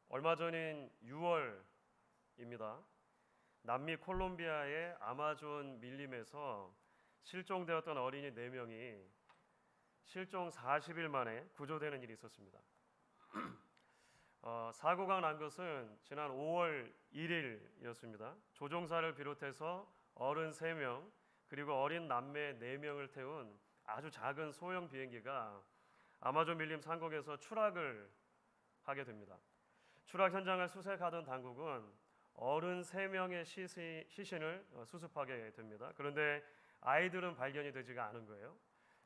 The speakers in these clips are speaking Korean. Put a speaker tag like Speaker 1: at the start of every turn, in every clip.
Speaker 1: 얼마 전인 6월입니다. 남미 콜롬비아의 아마존 밀림에서 실종되었던 어린이 4명이 실종 40일 만에 구조되는 일이 있었습니다. 사고가 난 것은 지난 5월 1일이었습니다. 조종사를 비롯해서 어른 3명 그리고 어린 남매 4명을 태운 아주 작은 소형 비행기가 아마존 밀림 산곡에서 추락을 하게 됩니다. 추락 현장을 수색하던 당국은 어른 3명의 시신을 수습하게 됩니다. 그런데 아이들은 발견이 되지가 않은 거예요.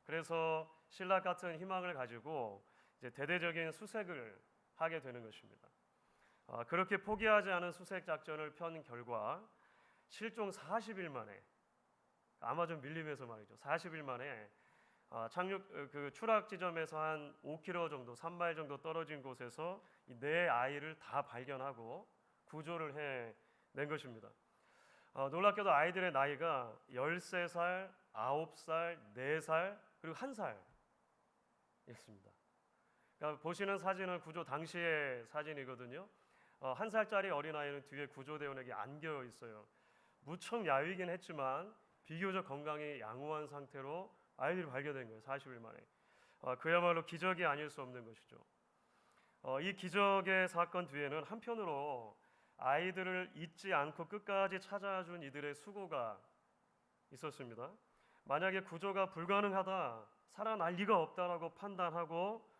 Speaker 1: 그래서 신라 같은 희망을 가지고 이제 대대적인 수색을 하게 되는 것입니다. 그렇게 포기하지 않은 수색 작전을 편 결과 실종 40일 만에 아마존 밀림에서 말이죠. 40일 만에 추락 지점에서 한 5km 정도, 3마일 정도 떨어진 곳에서 이 4아이를 다 발견하고 구조를 해낸 것입니다. 놀랍게도 아이들의 나이가 13살, 9살, 4살 그리고 1살이었습니다. 그러니까 보시는 사진은 구조 당시의 사진이거든요. 1살짜리 어린아이는 뒤에 구조대원에게 안겨 있어요. 무척 야위긴 했지만 비교적 건강히 양호한 상태로 아이들이 발견된 거예요. 40일 만에. 그야말로 기적이 아닐 수 없는 것이죠. 이 기적의 사건 뒤에는 한편으로 아이들을 잊지 않고 끝까지 찾아준 이들의 수고가 있었습니다. 만약에 구조가 불가능하다, 살아날 리가 없다라고 판단하고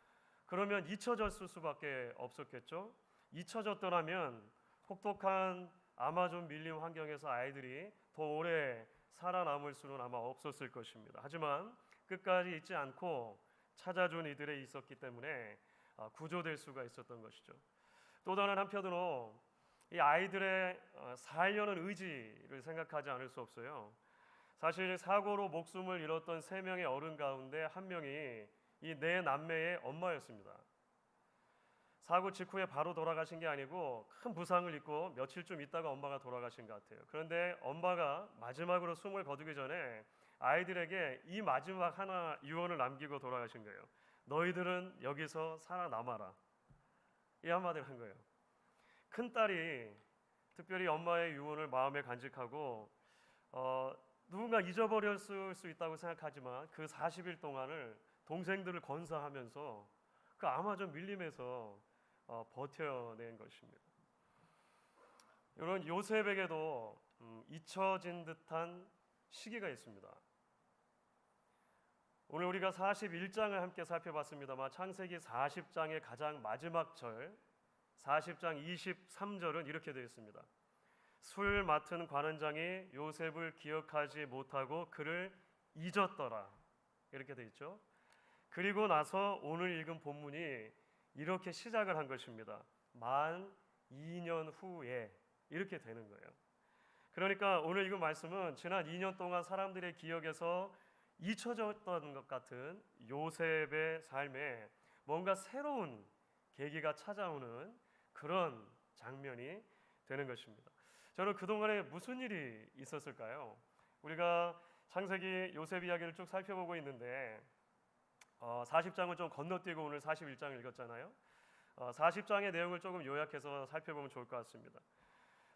Speaker 1: 그러면 잊혀졌을 수밖에 없었겠죠. 잊혀졌더라면 혹독한 아마존 밀림 환경에서 아이들이 더 오래 살아남을 수는 아마 없었을 것입니다. 하지만 끝까지 잊지 않고 찾아준 이들에 있었기 때문에 구조될 수가 있었던 것이죠. 또 다른 한편으로 이 아이들의 살려는 의지를 생각하지 않을 수 없어요. 사실 사고로 목숨을 잃었던 3명의 어른 가운데 1명이 이 4남매의 엄마였습니다. 사고 직후에 바로 돌아가신 게 아니고 큰 부상을 입고 며칠쯤 있다가 엄마가 돌아가신 것 같아요. 그런데 엄마가 마지막으로 숨을 거두기 전에 아이들에게 이 마지막 하나 유언을 남기고 돌아가신 거예요. 너희들은 여기서 살아남아라. 이 한마디를 한 거예요. 큰딸이 특별히 엄마의 유언을 마음에 간직하고 누군가 잊어버렸을 수 있다고 생각하지만 그 40일 동안을 동생들을 건사하면서 그 아마존 밀림에서 버텨낸 것입니다. 이런 요셉에게도 잊혀진 듯한 시기가 있습니다. 오늘 우리가 41장을 함께 살펴봤습니다만 창세기 40장의 가장 마지막 절 40장 23절은 이렇게 되어 있습니다. 술 맡은 관원장이 요셉을 기억하지 못하고 그를 잊었더라. 이렇게 되어 있죠. 그리고 나서 오늘 읽은 본문이 이렇게 시작을 한 것입니다. 만 2년 후에 이렇게 되는 거예요. 그러니까 오늘 읽은 말씀은 지난 2년 동안 사람들의 기억에서 잊혀졌던 것 같은 요셉의 삶에 뭔가 새로운 계기가 찾아오는 그런 장면이 되는 것입니다. 저는 그동안에 무슨 일이 있었을까요? 우리가 창세기 요셉 이야기를 쭉 살펴보고 있는데 40장은 좀 건너뛰고 오늘 41장을 읽었잖아요. 40장의 내용을 조금 요약해서 살펴보면 좋을 것 같습니다.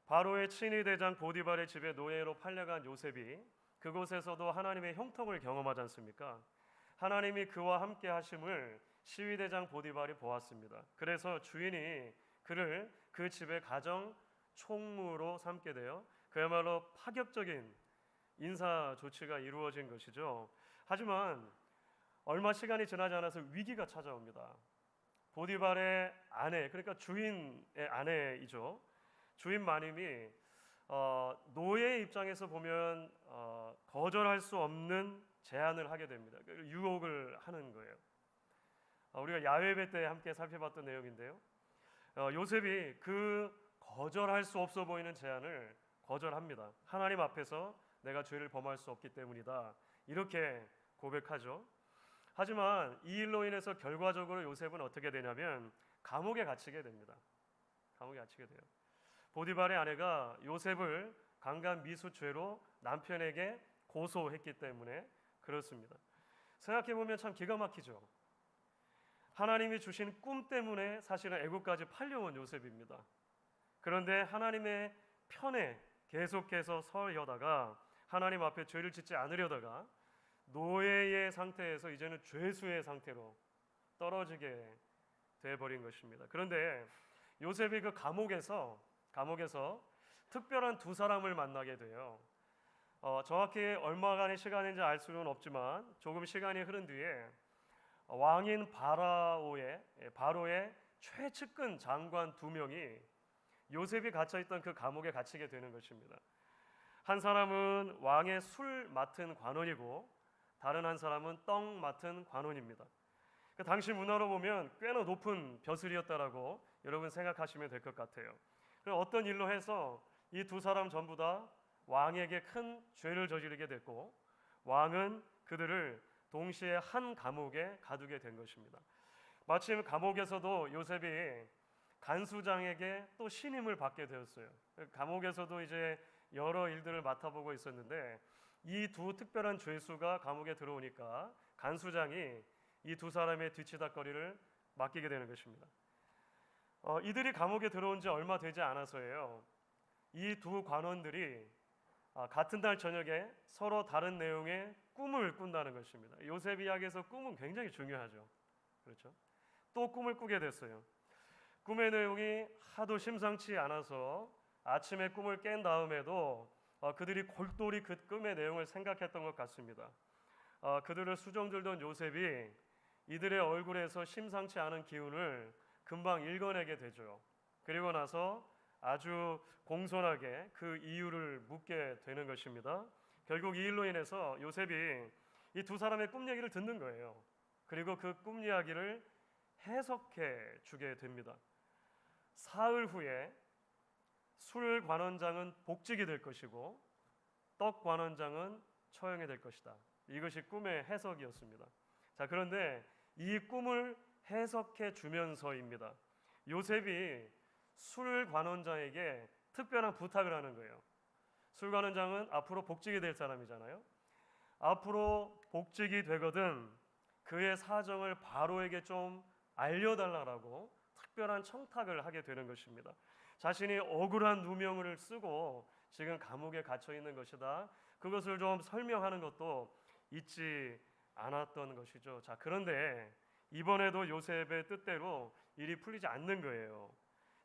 Speaker 1: 바로의 친위 대장 보디발의 집에 노예로 팔려간 요셉이 그곳에서도 하나님의 형통을 경험하지 않습니까? 하나님이 그와 함께 하심을 시위대장 보디발이 보았습니다. 그래서 주인이 그를 그 집의 가정 총무로 삼게 되어 그야말로 파격적인 인사 조치가 이루어진 것이죠. 하지만 얼마 시간이 지나지 않아서 위기가 찾아옵니다. 보디발의 아내, 그러니까 주인의 아내이죠. 주인 마님이 노예의 입장에서 보면 거절할 수 없는 제안을 하게 됩니다. 유혹을 하는 거예요. 우리가 야훼배 때 함께 살펴봤던 내용인데요. 요셉이 그 거절할 수 없어 보이는 제안을 거절합니다. 하나님 앞에서 내가 죄를 범할 수 없기 때문이다. 이렇게 고백하죠. 하지만 이 일로 인해서 결과적으로 요셉은 어떻게 되냐면 감옥에 갇히게 됩니다. 감옥에 갇히게 돼요. 보디발의 아내가 요셉을 강간 미수죄로 남편에게 고소했기 때문에 그렇습니다. 생각해보면 참 기가 막히죠. 하나님이 주신 꿈 때문에 사실은 애국까지 팔려온 요셉입니다. 그런데 하나님의 편에 계속해서 서려다가 하나님 앞에 죄를 짓지 않으려다가 노예의 상태에서 이제는 죄수의 상태로 떨어지게 돼버린 것입니다. 그런데 요셉이 그 감옥에서 특별한 두 사람을 만나게 돼요. 정확히 얼마간의 시간인지 알 수는 없지만 조금 시간이 흐른 뒤에 왕인 바로의 최측근 장관 두 명이 요셉이 갇혀있던 그 감옥에 갇히게 되는 것입니다. 한 사람은 왕의 술 맡은 관원이고 다른 한 사람은 떡 맡은 관원입니다. 그 당시 문화로 보면 꽤나 높은 벼슬이었다라고 여러분 생각하시면 될 것 같아요. 그럼 어떤 일로 해서 이 두 사람 전부 다 왕에게 큰 죄를 저지르게 됐고 왕은 그들을 동시에 한 감옥에 가두게 된 것입니다. 마침 감옥에서도 요셉이 간수장에게 또 신임을 받게 되었어요. 감옥에서도 이제 여러 일들을 맡아보고 있었는데 이 두 특별한 죄수가 감옥에 들어오니까 간수장이 이 두 사람의 뒤치다거리를 맡기게 되는 것입니다. 이들이 감옥에 들어온 지 얼마 되지 않아서예요. 이 두 관원들이 같은 날 저녁에 서로 다른 내용의 꿈을 꾼다는 것입니다. 요셉 이야기에서 꿈은 굉장히 중요하죠. 그렇죠? 또 꿈을 꾸게 됐어요. 꿈의 내용이 하도 심상치 않아서 아침에 꿈을 깬 다음에도 그들이 골똘히 그 꿈의 내용을 생각했던 것 같습니다. 그들을 수종들던 요셉이 이들의 얼굴에서 심상치 않은 기운을 금방 읽어내게 되죠. 그리고 나서 아주 공손하게 그 이유를 묻게 되는 것입니다. 결국 이 일로 인해서 요셉이 이 두 사람의 꿈 얘기를 듣는 거예요. 그리고 그 꿈 이야기를 해석해 주게 됩니다. 사흘 후에 술 관원장은 복직이 될 것이고 떡 관원장은 처형이 될 것이다. 이것이 꿈의 해석이었습니다. 자, 그런데 이 꿈을 해석해 주면서입니다. 요셉이 술 관원장에게 특별한 부탁을 하는 거예요. 술 관원장은 앞으로 복직이 될 사람이잖아요. 앞으로 복직이 되거든 그의 사정을 바로에게 좀 알려달라고 특별한 청탁을 하게 되는 것입니다. 자신이 억울한 누명을 쓰고 지금 감옥에 갇혀 있는 것이다. 그것을 좀 설명하는 것도 잊지 않았던 것이죠. 자, 그런데 이번에도 요셉의 뜻대로 일이 풀리지 않는 거예요.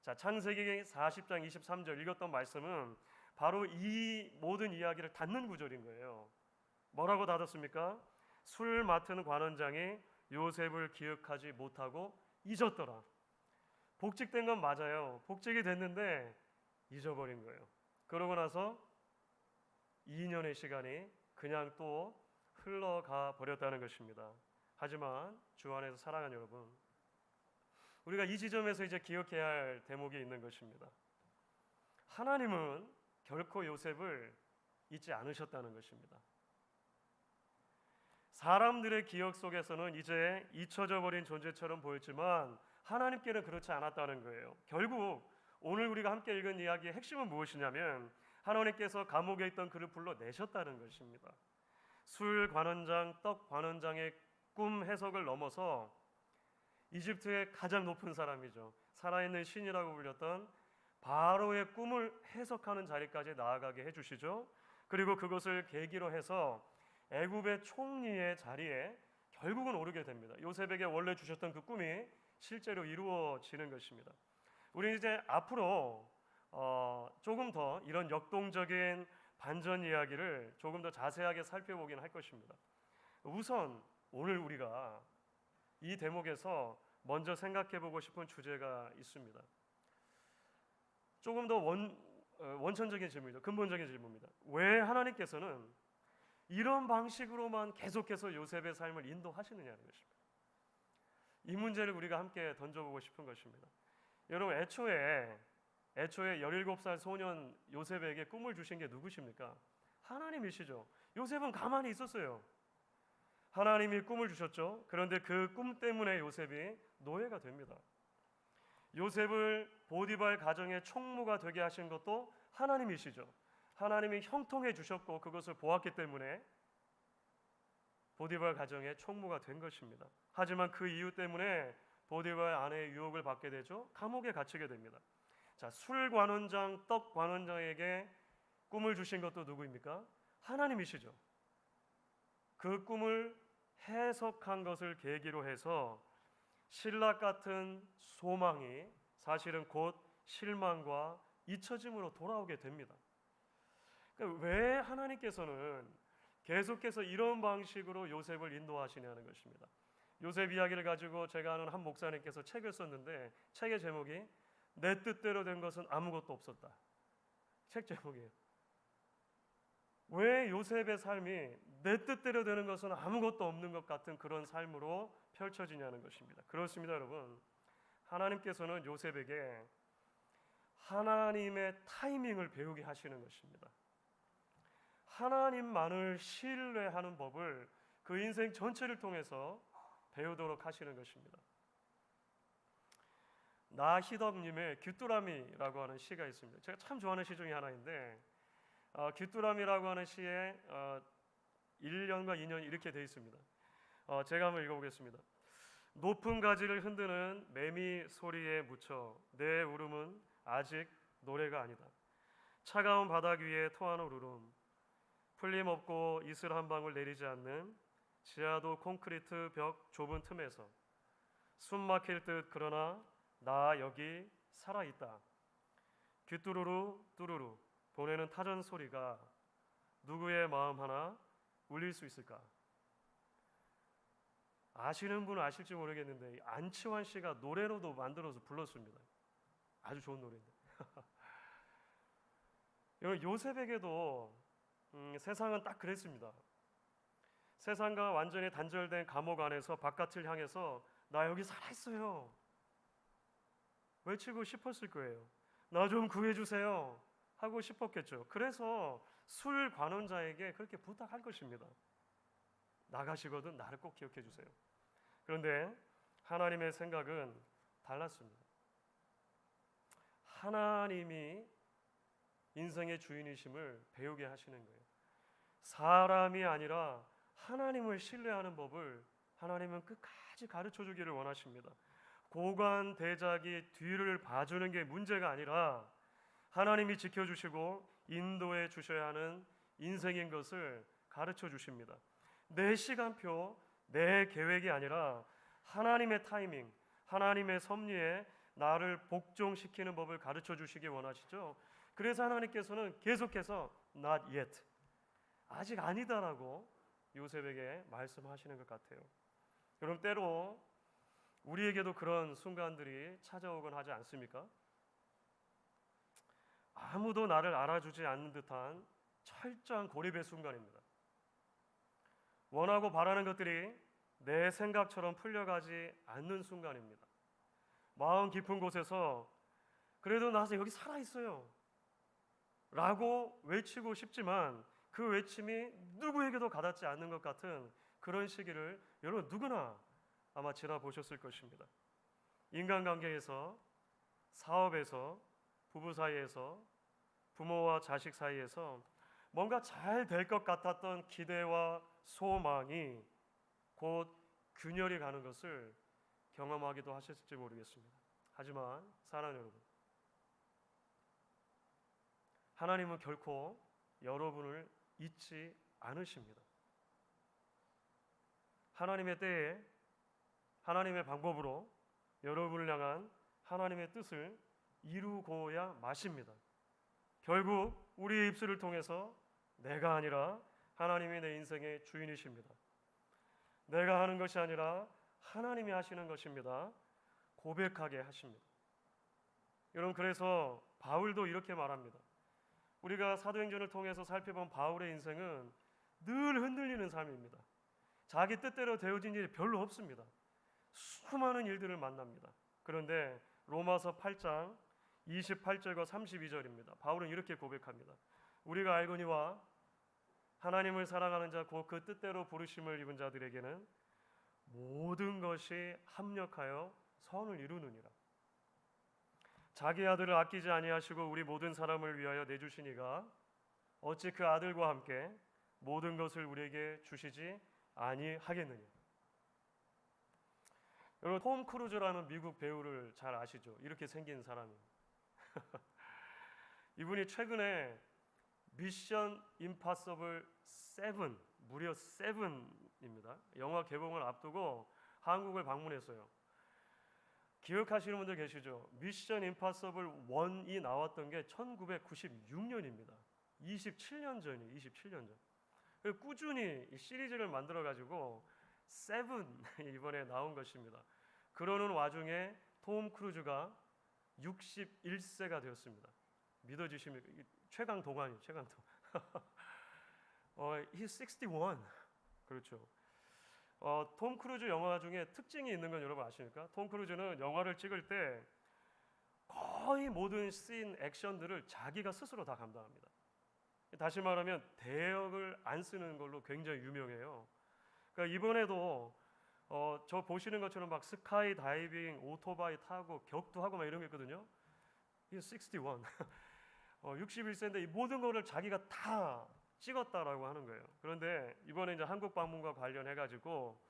Speaker 1: 자, 창세기 40장 23절 읽었던 말씀은 바로 이 모든 이야기를 닫는 구절인 거예요. 뭐라고 닫았습니까? 술 맡은 관원장이 요셉을 기억하지 못하고 잊었더라. 복직된 건 맞아요. 복직이 됐는데 잊어버린 거예요. 그러고 나서 2년의 시간이 그냥 또 흘러가 버렸다는 것입니다. 하지만 주 안에서 사랑하는 여러분, 우리가 이 지점에서 이제 기억해야 할 대목이 있는 것입니다. 하나님은 결코 요셉을 잊지 않으셨다는 것입니다. 사람들의 기억 속에서는 이제 잊혀져 버린 존재처럼 보였지만 하나님께는 그렇지 않았다는 거예요. 결국 오늘 우리가 함께 읽은 이야기의 핵심은 무엇이냐면 하나님께서 감옥에 있던 그를 불러내셨다는 것입니다. 술 관원장, 떡 관원장의 꿈 해석을 넘어서 이집트의 가장 높은 사람이죠. 살아있는 신이라고 불렸던 바로의 꿈을 해석하는 자리까지 나아가게 해주시죠. 그리고 그것을 계기로 해서 애굽의 총리의 자리에 결국은 오르게 됩니다. 요셉에게 원래 주셨던 그 꿈이 실제로 이루어지는 것입니다. 우리 이제 앞으로 조금 더 이런 역동적인 반전 이야기를 조금 더 자세하게 살펴보긴 할 것입니다. 우선 오늘 우리가 이 대목에서 먼저 생각해보고 싶은 주제가 있습니다. 조금 더 원천적인 질문이죠. 근본적인 질문입니다. 왜 하나님께서는 이런 방식으로만 계속해서 요셉의 삶을 인도하시느냐는 것입니다. 이 문제를 우리가 함께 던져보고 싶은 것입니다. 여러분, 애초에 17살 소년 요셉에게 꿈을 주신 게 누구십니까? 하나님이시죠. 요셉은 가만히 있었어요. 하나님이 꿈을 주셨죠. 그런데 그 꿈 때문에 요셉이 노예가 됩니다. 요셉을 보디발 가정의 총무가 되게 하신 것도 하나님이시죠. 하나님이 형통해 주셨고 그것을 보았기 때문에 보디발 가정의 총무가 된 것입니다. 하지만 그 이유 때문에 보디발 아내의 유혹을 받게 되죠. 감옥에 갇히게 됩니다. 자, 술 관원장, 떡 관원장에게 꿈을 주신 것도 누구입니까? 하나님이시죠. 그 꿈을 해석한 것을 계기로 해서 신락 같은 소망이 사실은 곧 실망과 잊혀짐으로 돌아오게 됩니다. 그러니까 왜 하나님께서는 계속해서 이런 방식으로 요셉을 인도하시냐는 것입니다. 요셉 이야기를 가지고 제가 아는 한 목사님께서 책을 썼는데 책의 제목이 내 뜻대로 된 것은 아무것도 없었다. 책 제목이에요. 왜 요셉의 삶이 내 뜻대로 되는 것은 아무것도 없는 것 같은 그런 삶으로 펼쳐지냐는 것입니다. 그렇습니다, 여러분. 하나님께서는 요셉에게 하나님의 타이밍을 배우게 하시는 것입니다. 하나님만을 신뢰하는 법을 그 인생 전체를 통해서 배우도록 하시는 것입니다. 나희덕님의 귀뚜라미라고 하는 시가 있습니다. 제가 참 좋아하는 시 중에 하나인데 귀뚜라미라고 하는 시에 1년과 2년 이렇게 되어 있습니다. 제가 한번 읽어보겠습니다. 높은 가지를 흔드는 매미 소리에 묻혀 내 울음은 아직 노래가 아니다. 차가운 바닥 위에 토하는 울음, 풀림없고 이슬 한 방울 내리지 않는 지하도 콘크리트 벽 좁은 틈에서 숨 막힐 듯 그러나 나 여기 살아있다. 귀뚜루루 뚜루루 보내는 타전 소리가 누구의 마음 하나 울릴 수 있을까? 아시는 분은 아실지 모르겠는데 안치환 씨가 노래로도 만들어서 불렀습니다. 아주 좋은 노래인데. 여러분, 요셉에게도 세상은 딱 그랬습니다. 세상과 완전히 단절된 감옥 안에서 바깥을 향해서 나 여기 살아있어요 외치고 싶었을 거예요. 나 좀 구해주세요 하고 싶었겠죠. 그래서 술 관원자에게 그렇게 부탁할 것입니다. 나가시거든 나를 꼭 기억해 주세요. 그런데 하나님의 생각은 달랐습니다. 하나님이 인생의 주인이심을 배우게 하시는 거예요. 사람이 아니라 하나님을 신뢰하는 법을 하나님은 끝까지 가르쳐 주기를 원하십니다. 고관 대작이 뒤를 봐주는 게 문제가 아니라 하나님이 지켜주시고 인도해 주셔야 하는 인생인 것을 가르쳐 주십니다. 내 시간표, 내 계획이 아니라 하나님의 타이밍, 하나님의 섭리에 나를 복종시키는 법을 가르쳐 주시기 원하시죠. 그래서 하나님께서는 계속해서 not yet, 아직 아니다라고 요셉에게 말씀하시는 것 같아요. 여러분, 때로 우리에게도 그런 순간들이 찾아오곤 하지 않습니까? 아무도 나를 알아주지 않는 듯한 철저한 고립의 순간입니다. 원하고 바라는 것들이 내 생각처럼 풀려가지 않는 순간입니다. 마음 깊은 곳에서 그래도 나 여기 살아있어요 라고 외치고 싶지만 그 외침이 누구에게도 가닿지 않는 것 같은 그런 시기를 여러분 누구나 아마 지나보셨을 것입니다. 인간관계에서, 사업에서, 부부 사이에서, 부모와 자식 사이에서 뭔가 잘 될 것 같았던 기대와 소망이 곧 균열이 가는 것을 경험하기도 하셨을지 모르겠습니다. 하지만 사랑하는 여러분, 하나님은 결코 여러분을 잊지 않으십니다. 하나님의 때에 하나님의 방법으로 여러분을 향한 하나님의 뜻을 이루고야 마십니다. 결국 우리의 입술을 통해서 내가 아니라 하나님이 내 인생의 주인이십니다. 내가 하는 것이 아니라 하나님이 하시는 것입니다. 고백하게 하십니다. 여러분, 그래서 바울도 이렇게 말합니다. 우리가 사도행전을 통해서 살펴본 바울의 인생은 늘 흔들리는 삶입니다. 자기 뜻대로 되어진 일이 별로 없습니다. 수많은 일들을 만납니다. 그런데 로마서 8장 28절과 32절입니다. 바울은 이렇게 고백합니다. 우리가 알거니와 하나님을 사랑하는 자 곧 그 뜻대로 부르심을 입은 자들에게는 모든 것이 합력하여 선을 이루느니라. 자기 아들을 아끼지 아니하시고 우리 모든 사람을 위하여 내주시니가 어찌 그 아들과 함께 모든 것을 우리에게 주시지 아니하겠느냐. 여러분 톰 크루즈라는 미국 배우를 잘 아시죠? 이렇게 생긴 사람이. 이분이 최근에 미션 임파서블 7, 무려 7입니다. 영화 개봉을 앞두고 한국을 방문했어요. 기억하시는 분들 계시죠? 미션 임파서블 1이 나왔던 게 1996년입니다. 27년 전이에요. 27년 전. 꾸준히 이 시리즈를 만들어 가지고 7 이번에 나온 것입니다. 그러는 와중에 톰 크루즈가 61세가 되었습니다. 믿어지십니까? 최강 동안이에요. 최강 동. he's 61. 그렇죠. 톰 크루즈 영화 중에 특징이 있는 건 여러분 아십니까? 톰 크루즈는 영화를 찍을 때 거의 모든 씬, 액션들을 자기가 스스로 다 감당합니다. 다시 말하면 대역을 안 쓰는 걸로 굉장히 유명해요. 그러니까 이번에도 저 보시는 것처럼 막 스카이 다이빙, 오토바이 타고 격투하고 막 이런 게 있거든요. He's 61. 61세인데 이 모든 거를 자기가 다 찍었다라고 하는 거예요. 그런데 이번에 이제 한국 방문과 관련해 가지고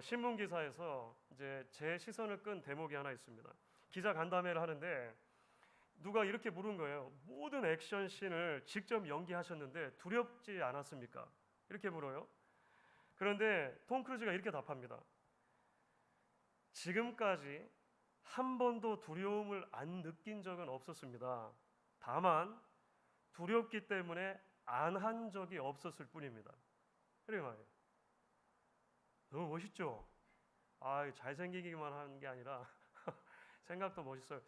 Speaker 1: 신문 기사에서 이제 제 시선을 끈 대목이 하나 있습니다. 기자 간담회를 하는데 누가 이렇게 물은 거예요. 모든 액션 씬을 직접 연기하셨는데 두렵지 않았습니까? 이렇게 물어요. 그런데 톰 크루즈가 이렇게 답합니다. 지금까지 한 번도 두려움을 안 느낀 적은 없었습니다. 다만 두렵기 때문에 안 한 적이 없었을 뿐입니다. 그래 말이에요. 너무 멋있죠? 잘생기기만 한 게 아니라 생각도 멋있어요.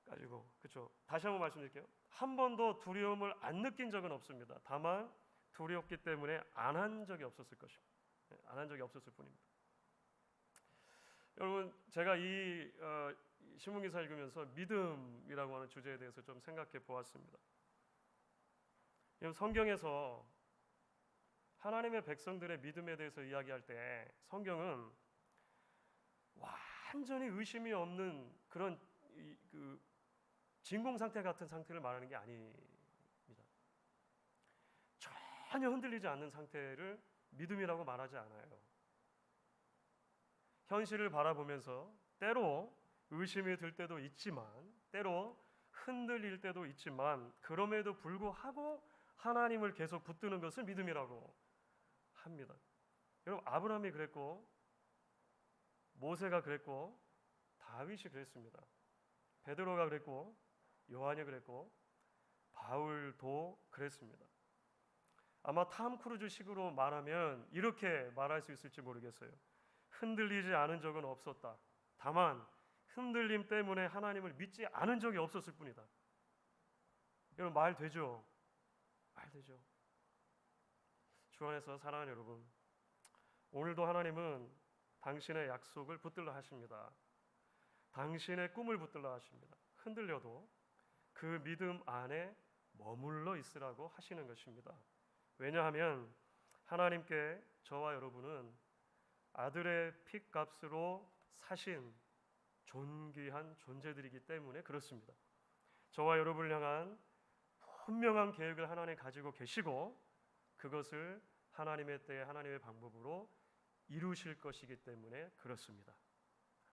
Speaker 1: 가지고 그렇죠. 다시 한번 말씀드릴게요. 한 번도 두려움을 안 느낀 적은 없습니다. 다만 두렵기 때문에 안 한 적이 없었을 것입니다. 안 한 적이 없었을 뿐입니다. 여러분 제가 이 신문기사 읽으면서 믿음이라고 하는 주제에 대해서 좀 생각해 보았습니다. 성경에서 하나님의 백성들의 믿음에 대해서 이야기할 때 성경은 완전히 의심이 없는 그런 진공 상태 같은 상태를 말하는 게 아닙니다. 전혀 흔들리지 않는 상태를 믿음이라고 말하지 않아요. 현실을 바라보면서 때로 의심이 들 때도 있지만 때로 흔들릴 때도 있지만 그럼에도 불구하고 하나님을 계속 붙드는 것을 믿음이라고 합니다. 여러분 아브라함이 그랬고 모세가 그랬고 다윗이 그랬습니다. 베드로가 그랬고 요한이 그랬고 바울도 그랬습니다. 아마 탐 크루즈 식으로 말하면 이렇게 말할 수 있을지 모르겠어요. 흔들리지 않은 적은 없었다. 다만 흔들림 때문에 하나님을 믿지 않은 적이 없었을 뿐이다. 여러분 말 되죠? 말 되죠? 주 안에서 사랑하는 여러분, 오늘도 하나님은 당신의 약속을 붙들라 하십니다. 당신의 꿈을 붙들라 하십니다. 흔들려도 그 믿음 안에 머물러 있으라고 하시는 것입니다. 왜냐하면 하나님께 저와 여러분은 아들의 핏값으로 사신 존귀한 존재들이기 때문에 그렇습니다. 저와 여러분을 향한 분명한 계획을 하나님 가지고 계시고 그것을 하나님의 때에 하나님의 방법으로 이루실 것이기 때문에 그렇습니다.